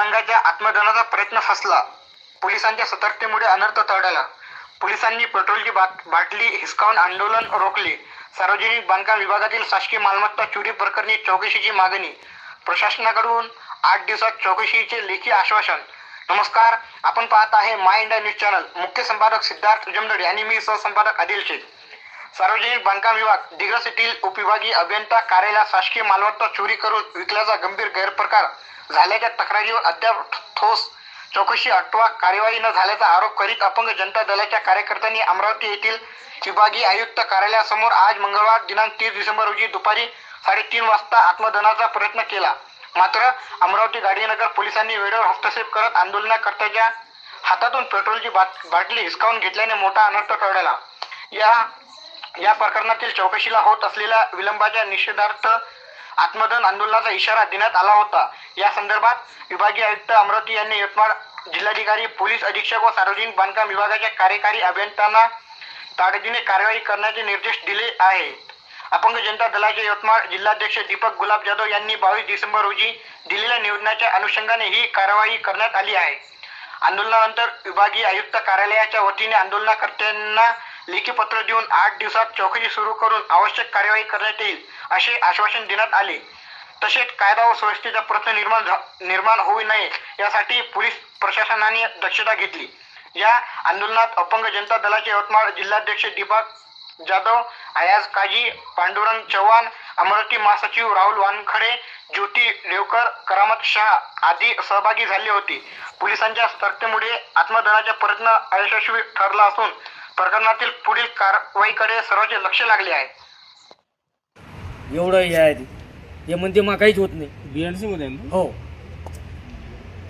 दिव्यांगाच्या आत्मदहनाचा प्रयत्न फसला. पोलिसांच्या सतर्कतेमुळे अनर्थ टळला. पोलिसांनी पेट्रोलची बाटली हिसकावून आंदोलन रोखले. सार्वजनिक बांधकाम विभागातील शासकीय मालमत्ता चोरी प्रकरणी चौकशीची मागणी. प्रशासनाकडून 8 दिवसात चौकशीचे लेखी आश्वासन. नमस्कार, आपण पाहत आहे माय इंडिया न्यूज चॅनल. मुख्य संपादक सिद्धार्थ जमदडे आणि मी सहसंपादक आदिल शेख. सार्वजनिक बांधकाम विभाग दिग्रस येथील उपविभागीय अभियंता कार्यालयात शासकीय मालमत्ता चोरी करून विकल्याचा गंभीर गैरप्रकार झाल्याच्या तक्रारीवर अद्याप ठोस चौकशी अथवा कार्यवाही न झाल्याचा आरोप करीत अपंग जनता दलाच्या कार्यकर्त्यांनी अमरावती येथील विभागीय आयुक्त कार्यालयासमोर आज मंगळवार दिनांक 30 डिसेंबर रोजी दुपारी 3:30 वाजता आत्मदहनाचा प्रयत्न केला. मात्र अमरावती गाडीनगर पोलिसांनी वेळेवर हस्तक्षेप करत आंदोलनकर्त्यांच्या हातातून पेट्रोलची बाटली हिसकावून घेतल्याने मोठा अनर्थ टळला. या प्रकरणातील चौकशीला होत असलेल्या विलंबाच्या निषेधार्थ आत्मदहन आंदोलनाचा इशारा देण्यात आला होता. या संदर्भात विभागीय आयुक्त अमरावती यांनी यवतमाळ जिल्हाधिकारी, पोलीस अधीक्षक व सार्वजनिक बांधकाम विभागाच्या कार्यकारी अभियंत्यांना तातडीने कार्यवाही करण्याचे निर्देश दिले आहेत. अपंग जनता दलाचे यवतमाळ जिल्हाध्यक्ष दीपक गुलाब जाधव यांनी 22 डिसेंबर रोजी दिलेल्या निवेदनाच्या अनुषंगाने ही कार्यवाही करण्यात आली आहे. आंदोलनानंतर विभागीय आयुक्त कार्यालयाच्या वतीने आंदोलनकर्त्यांना लेखी पत्र देऊन 8 दिवसात चौकशी सुरू करून आवश्यक कार्यवाही करण्यात येईल असे आश्वासन देण्यात आले. तसेच कायदा व सुव्यवस्थेचा प्रश्न निर्माण होऊ नये यासाठी पोलीस प्रशासनाने दक्षता घेतली. या आंदोलनात अपंग जनता दलाचे यवतमाळ जिल्हाध्यक्ष दीपक जाधव, अयाज काजी, पांडुरंग चव्हाण, अमरावती महासचिव राहुल वानखडे, ज्योती देवकर, करामत शाह आदी सहभागी झाले होते. पोलिसांच्या सतर्कतेमुळे आत्मदहनाचा प्रयत्न अयशस्वी ठरला असून प्रकरणातील पुढील कारवाईकडे सर्वांचे लक्ष लागले आहे. एवढं हे म्हणते मग काहीच होत नाही. BNC मध्ये हो,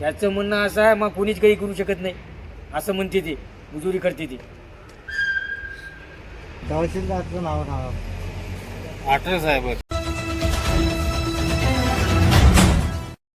याचं म्हणणं असं आहे मग कोणीच काही करू शकत नाही असं म्हणते ते, मजुरी करते ती. तहसीलदारचं नाव आठवण साहेब.